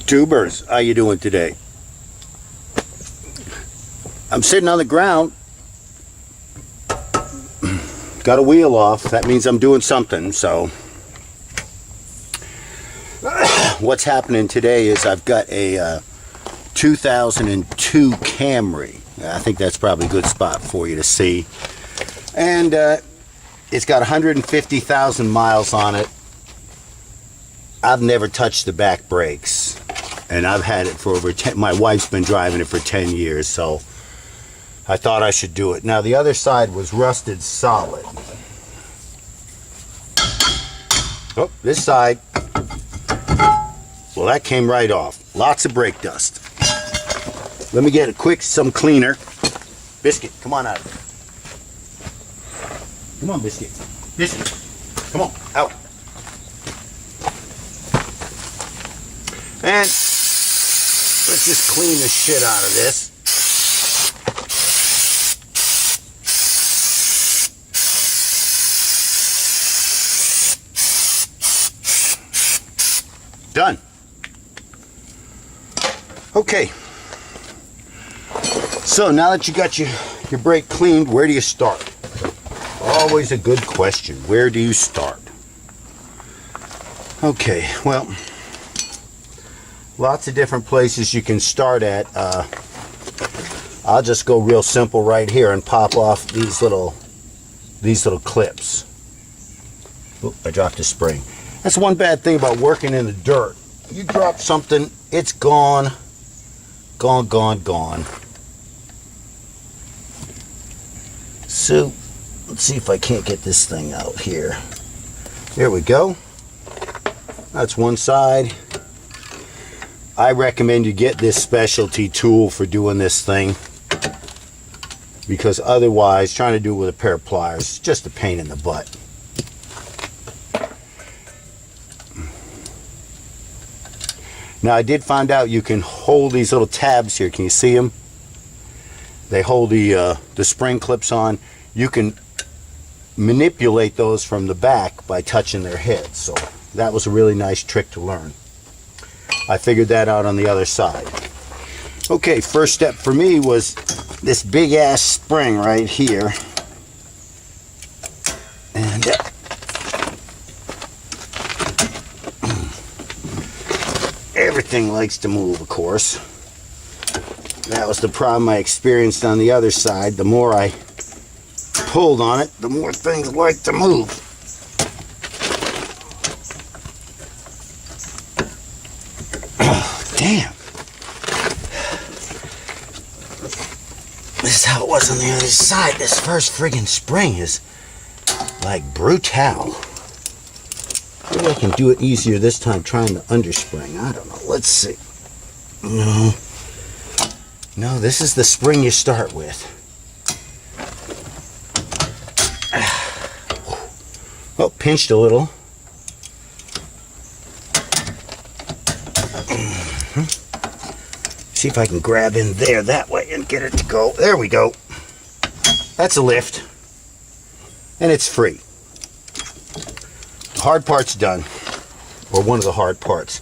Tubers, how you doing today? I'm sitting on the ground. Got a wheel off. That means I'm doing something. So what's happening today is I've got a 2002 Camry. I think that's probably a good spot for you to see. And it's got 150,000 miles on it. I've never touched the back brakes. And I've had it for over 10, my wife's been driving it for 10 years, so I thought I should do it. Now the other side was rusted solid. Oh, this side, well, that came right off. Lots of brake dust. Let me get some cleaner. Biscuit, come on out. Come on, Biscuit. Biscuit, come on, out. And let's just clean the shit out of this. Done. Okay. So now that you got your brake cleaned, where do you start? Always a good question. Where do you start? Okay, well, lots of different places you can start at. I'll just go real simple right here and pop off these little clips. Oop, I dropped a spring. That's one bad thing about working in the dirt. You drop something, it's gone. Gone, gone, gone. So, let's see if I can't get this thing out here. There we go. That's one side. I recommend you get this specialty tool for doing this thing, because otherwise trying to do it with a pair of pliers is just a pain in the butt. Now I did find out you can hold these little tabs here. Can you see them? They hold the spring clips on. You can manipulate those from the back by touching their heads. So that was a really nice trick to learn. I figured that out on the other side. Okay, first step for me was this big ass spring right here. And everything likes to move, of course. That was the problem I experienced on the other side. The more I pulled on it, the more things like to move. Damn. This is how it was on the other side. This first friggin' spring is like brutal. Maybe I can do it easier this time trying the underspring. I don't know. Let's see. No, this is the spring you start with. Oh, pinched a little. See if I can grab in there that way and get it to go. There we go. That's a lift. And it's free. The hard part's done. Or one of the hard parts.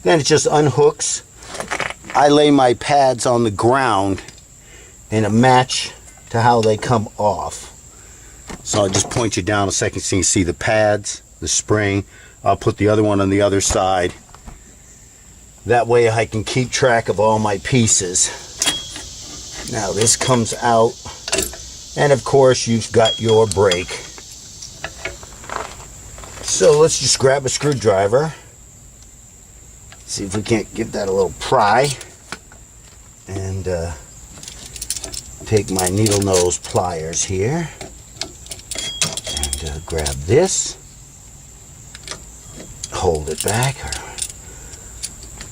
Then it just unhooks. I lay my pads on the ground in a match to how they come off. So I'll just point you down a second so you can see the pads, the spring. I'll put the other one on the other side. That way I can keep track of all my pieces. Now this comes out, and of course you've got your brake. So let's just grab a screwdriver. See if we can't give that a little pry. And take my needle nose pliers here. And grab this. Hold it back. Or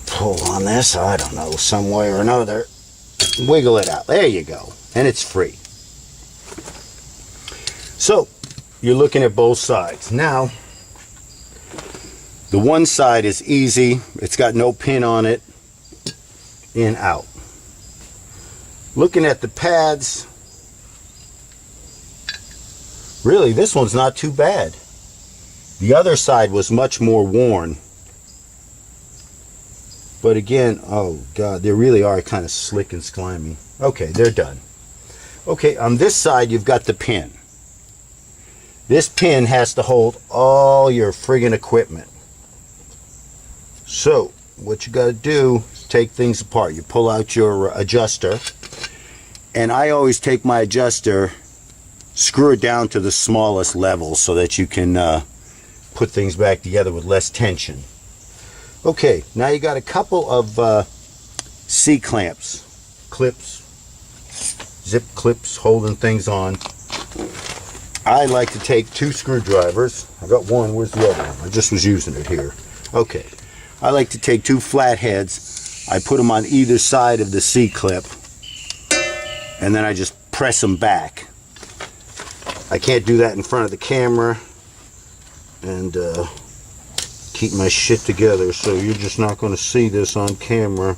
pull on this, I don't know, some way or another. Wiggle it out. There you go. And it's free. So, you're looking at both sides. Now, the one side is easy. It's got no pin on it. In, out. Looking at the pads, really, this one's not too bad. The other side was much more worn. But again, oh God, they really are kind of slick and slimy. Okay, they're done. Okay, on this side you've got the pin. This pin has to hold all your friggin' equipment. So what you got to do is take things apart. You pull out your adjuster, and I always take my adjuster, screw it down to the smallest level so that you can put things back together with less tension. Okay, now you got a couple of C-clamps, clips, zip clips holding things on. I like to take 2 screwdrivers. I got one. Where's the other one? I just was using it here. Okay. I like to take 2 flatheads. I put them on either side of the C-clip, and then I just press them back. I can't do that in front of the camera and keep my shit together, so you're just not going to see this on camera.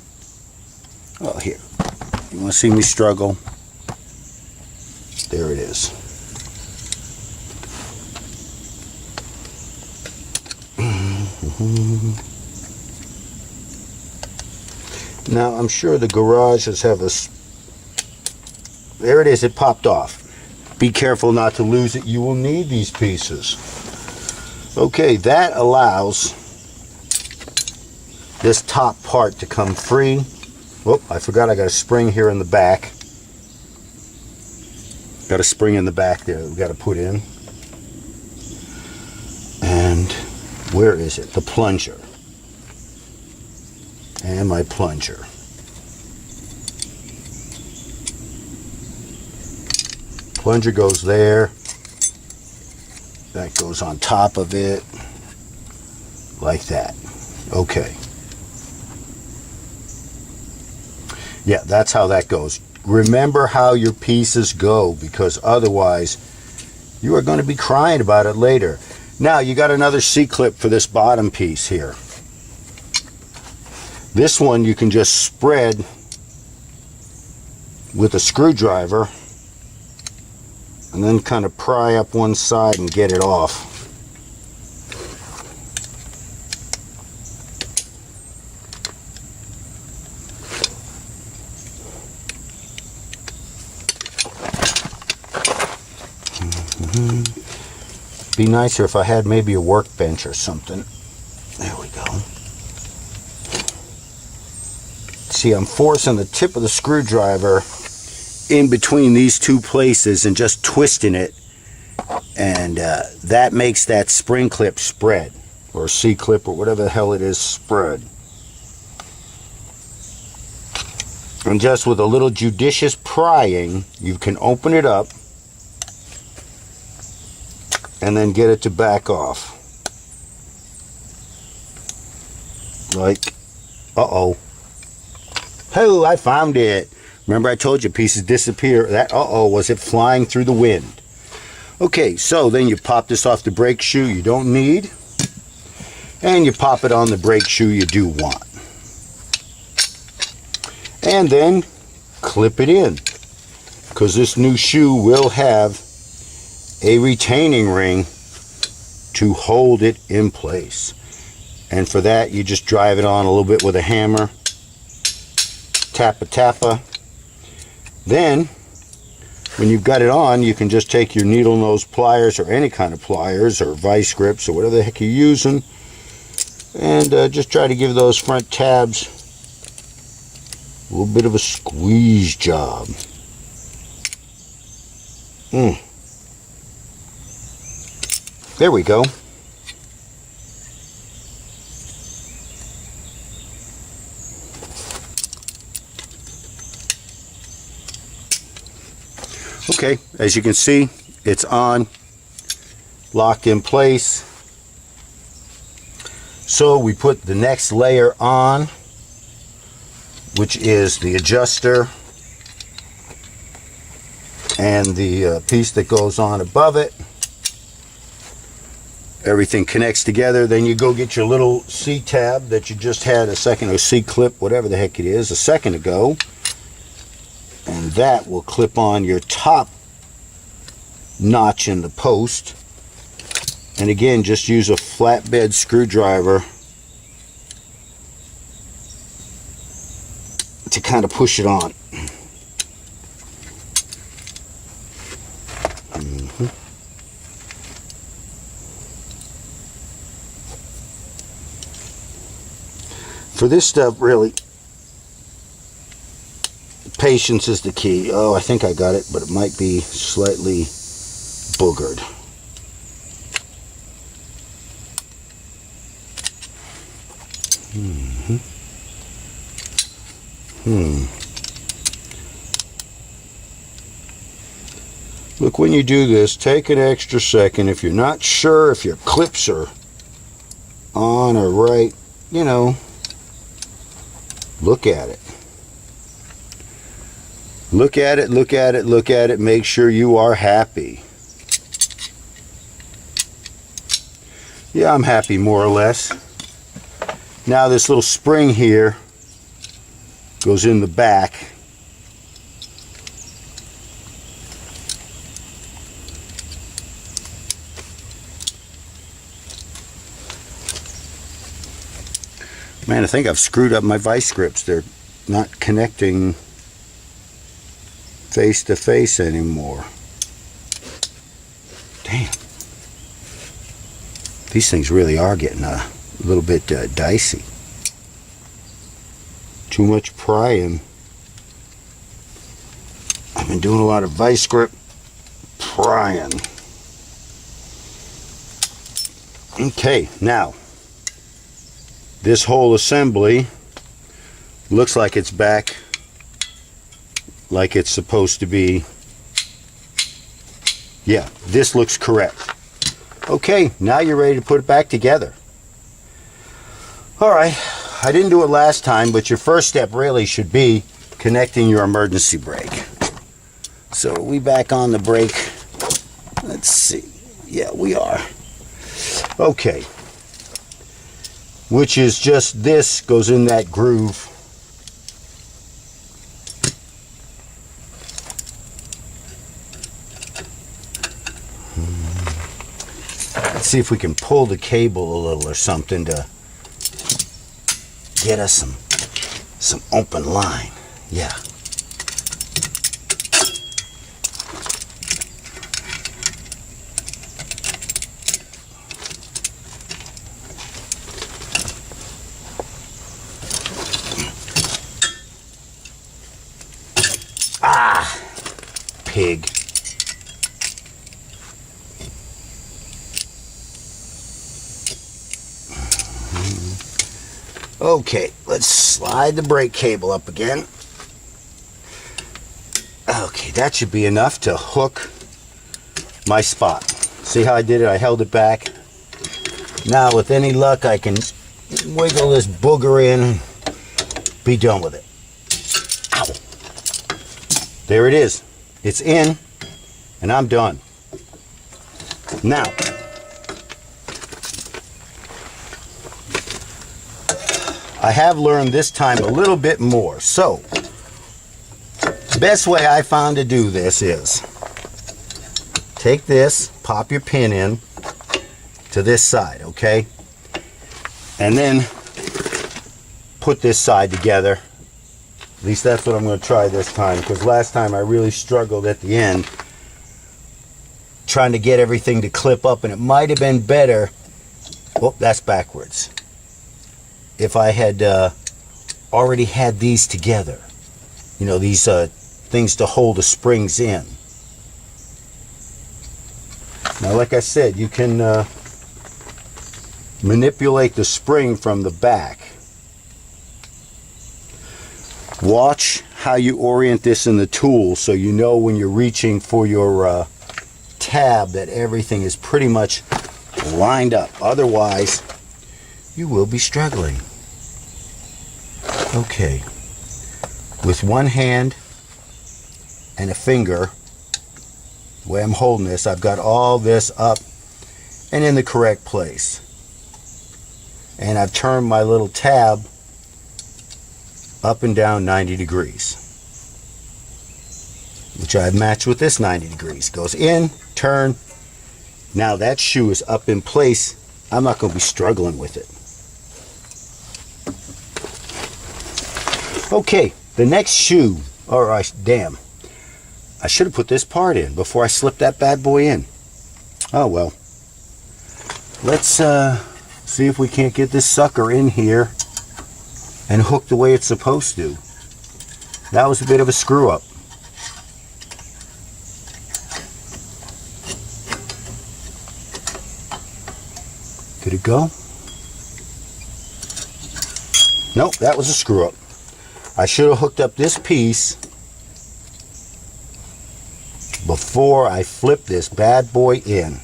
Oh, here. You want to see me struggle? There it is. Now I'm sure the garages have a... There it is, it popped off. Be careful not to lose it. You will need these pieces. Okay, that allows this top part to come free. Whoop, I forgot I got a spring here in the back. Got a spring in the back there that we got to put in. And where is it? The plunger. And my plunger. Plunger goes there. That goes on top of it. Like that. Okay. Yeah, that's how that goes. Remember how your pieces go, because otherwise you are going to be crying about it later. Now you got another C-clip for this bottom piece here. This one you can just spread with a screwdriver and then kind of pry up one side and get it off. Be nicer if I had maybe a workbench or something. There we go. See, I'm forcing the tip of the screwdriver in between these 2 places and just twisting it, and that makes that spring clip spread, or C-clip, or whatever the hell it is, spread. And just with a little judicious prying, you can open it up and then get it to back off. Like, uh-oh. Oh, I found it. Remember I told you pieces disappear. That uh-oh was it flying through the wind. Okay, so then you pop this off the brake shoe you don't need, and you pop it on the brake shoe you do want. And then clip it in, because this new shoe will have a retaining ring to hold it in place. And for that you just drive it on a little bit with a hammer. Tappa tappa. Then when you've got it on, you can just take your needle nose pliers, or any kind of pliers, or vice grips, or whatever the heck you're using, and just try to give those front tabs a little bit of a squeeze job. There we go. Okay, as you can see, it's on, locked in place. So we put the next layer on, which is the adjuster and the piece that goes on above it. Everything connects together. Then you go get your little C-tab that you just had a second, or C-clip, whatever the heck it is, a second ago. And that will clip on your top notch in the post. And again, just use a flatbed screwdriver to kind of push it on. For this stuff, really, patience is the key. Oh, I think I got it, but it might be slightly boogered. Look, when you do this, take an extra second. If you're not sure if your clips are on or right, you know, look at it. Look at it, look at it, look at it. Make sure you are happy. Yeah, I'm happy more or less. Now this little spring here goes in the back. Man, I think I've screwed up my vice grips. They're not connecting face to face anymore. Damn. These things really are getting a little bit dicey. Too much prying. I've been doing a lot of vice grip prying. Okay, now this whole assembly looks like it's back like it's supposed to be. Yeah, this looks correct. Okay, now you're ready to put it back together. Alright, I didn't do it last time, but your first step really should be connecting your emergency brake. So are we back on the brake? Let's see. Yeah, we are. Okay. Which is just this goes in that groove. Let's see if we can pull the cable a little or something to get us some open line. Yeah. Ah, pig. Okay, let's slide the brake cable up again. Okay, that should be enough to hook my spot. See how I did it? I held it back. Now, with any luck, I can wiggle this booger in and be done with it. Ow. There it is. It's in, and I'm done. Now, I have learned this time a little bit more. So, the best way I found to do this is take this, pop your pin in to this side, okay? And then put this side together. At least that's what I'm going to try this time, because last time I really struggled at the end trying to get everything to clip up, and it might have been better. Oh, that's backwards. If I had already had these together, you know, these things to hold the springs in. Now, like I said, you can manipulate the spring from the back. Watch how you orient this in the tool so you know when you're reaching for your tab that everything is pretty much lined up. Otherwise, you will be struggling. Okay, with one hand and a finger, the way I'm holding this, I've got all this up and in the correct place. And I've turned my little tab up and down 90 degrees, which I've matched with this 90 degrees. Goes in, turn. Now that shoe is up in place. I'm not going to be struggling with it. Okay, The next shoe, alright, damn. I should have put this part in before I slipped that bad boy in. Oh well. Let's see if we can't get this sucker in here and hook the way it's supposed to. That was a bit of a screw up. Did it go? Nope, that was a screw up. I should have hooked up this piece before I flip this bad boy in.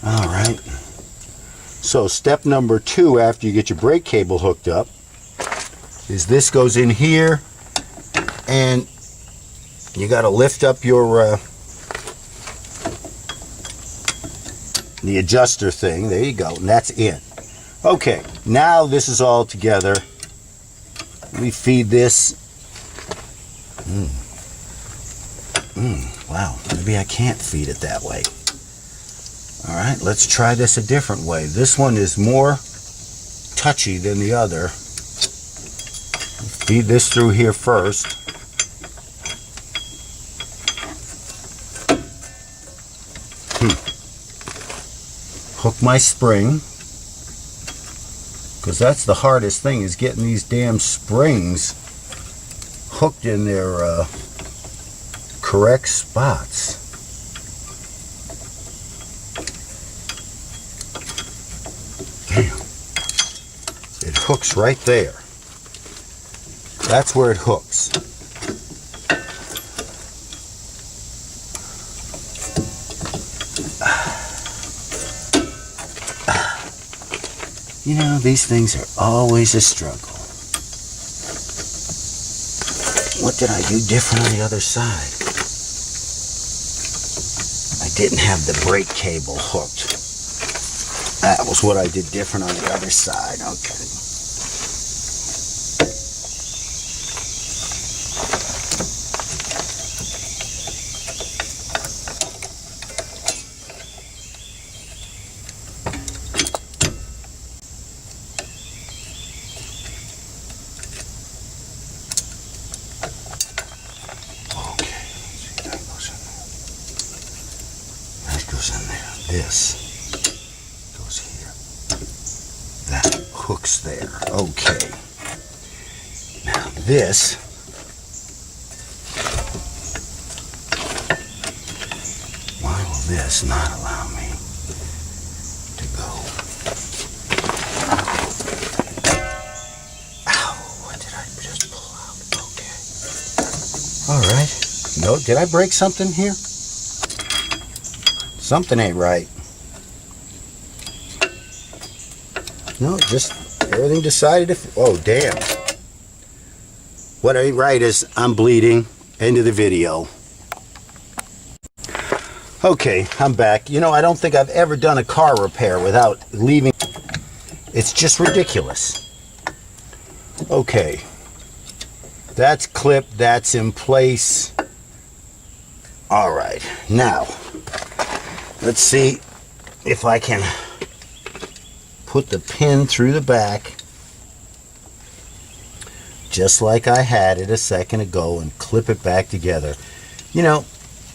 Alright. So step number 2 after you get your brake cable hooked up is this goes in here and you got to lift up your the adjuster thing. There you go, and that's in. Okay, now this is all together. Let me feed this. Wow, maybe I can't feed it that way. Alright, let's try this a different way. This one is more touchy than the other. Feed this through here first. Hook my spring, because that's the hardest thing, is getting these damn springs hooked in their correct spots. Damn. It hooks right there. That's where it hooks. You know, these things are always a struggle. What did I do different on the other side? I didn't have the brake cable hooked. That was what I did different on the other side. Okay. In there. This goes here. That hooks there. Okay. Now this why will this not allow me to go? Ow, what did I just pull out? Okay. Alright. No, did I break something here? Something ain't right. No, just everything decided if... Oh, damn. What ain't right is I'm bleeding. End of the video. Okay, I'm back. You know, I don't think I've ever done a car repair without leaving... It's just ridiculous. Okay. That's clipped. That's in place. Alright, now... Let's see if I can put the pin through the back just like I had it a second ago and clip it back together. You know,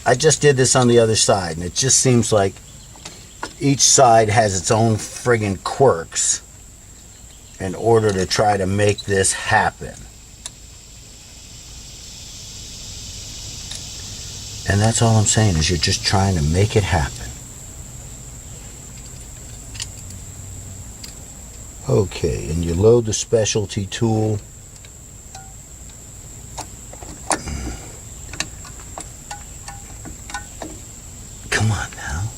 I just did this on the other side and it just seems like each side has its own friggin' quirks in order to try to make this happen. And that's all I'm saying is you're just trying to make it happen. Okay, and you load the specialty tool. Come on now.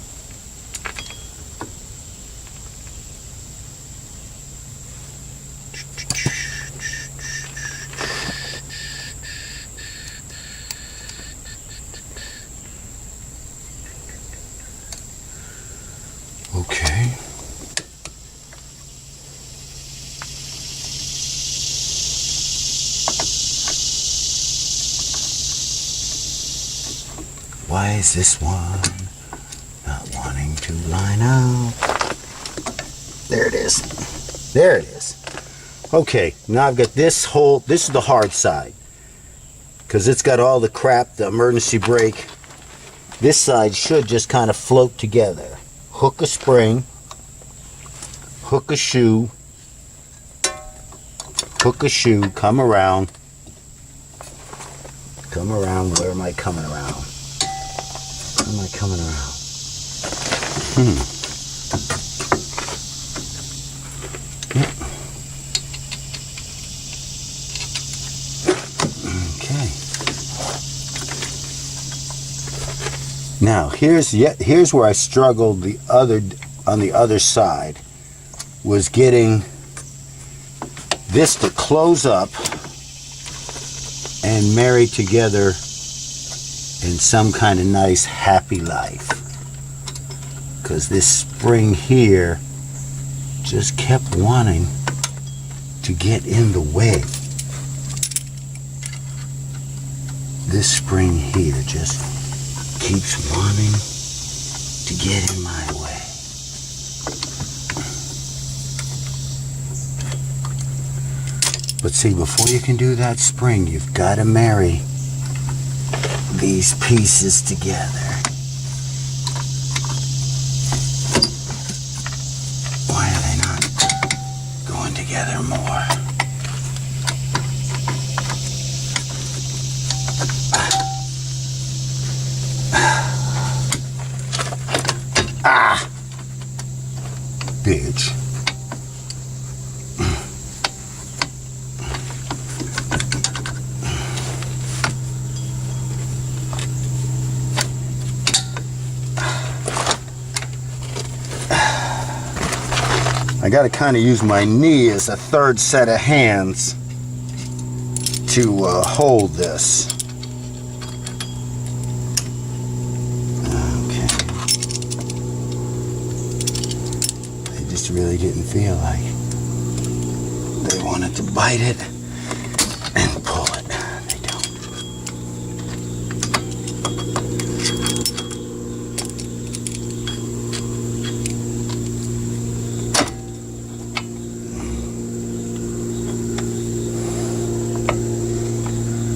Okay. Why is this one not wanting to line up? There it is. There it is. Okay, now I've got this is the hard side, because it's got all the crap, the emergency brake. This side should just kind of float together. Hook a spring, hook a shoe, come around. Where am I coming around? Where am I coming around? Okay. Now here's where I struggled on the other side, was getting this to close up and marry together in some kind of nice happy life, because this spring here just kept wanting to get in the way. This spring here just keeps wanting to get in my way. But see, before you can do that spring, you've got to marry these pieces together. Why are they not going together more? Ah! Bitch. I got to kind of use my knee as a third set of hands to hold this. Okay. They just really didn't feel like they wanted to bite it and pull it. They don't.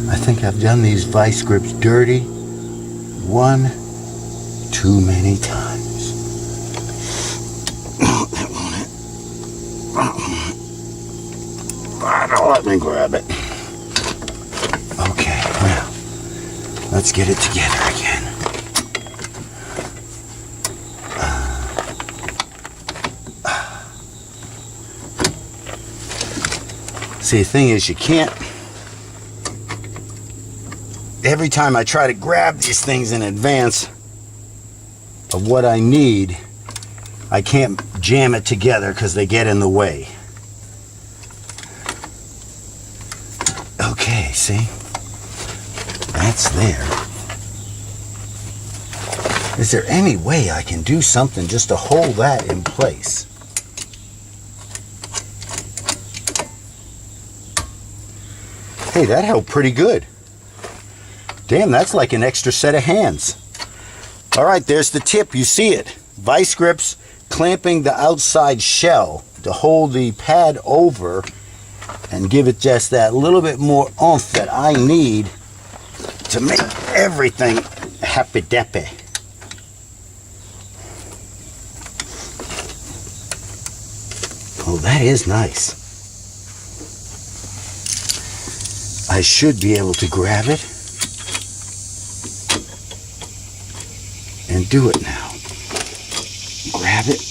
I think I've done these vice grips dirty one too many times. That won't it. Don't let me grab it. Okay, well, let's get it together again. See, the thing is, you can't. Every time I try to grab these things in advance of what I need, I can't jam it together because they get in the way. Okay, see? That's there. Is there any way I can do something just to hold that in place? Hey, that held pretty good. Damn, that's like an extra set of hands. All right, there's the tip. You see it. Vice grips clamping the outside shell to hold the pad over and give it just that little bit more oomph that I need to make everything happy-dappy. Oh, that is nice. I should be able to grab it and do it now. Grab it.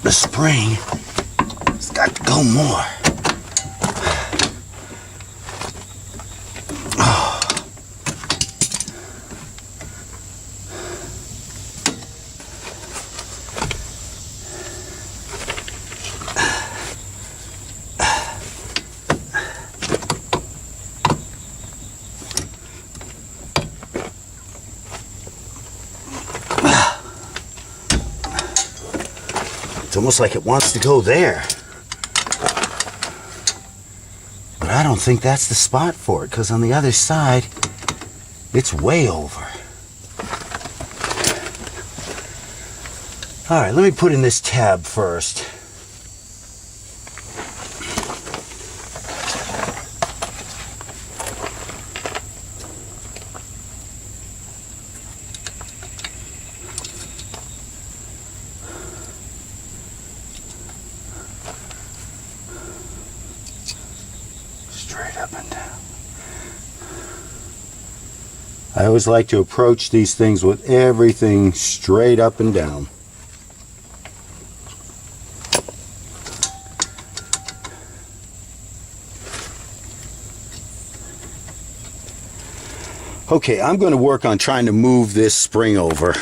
The spring has got to go more. It's almost like it wants to go there. But I don't think that's the spot for it, because on the other side, it's way over. All right, let me put in this tab first. Straight up and down. I always like to approach these things with everything straight up and down. Okay, I'm going to work on trying to move this spring over.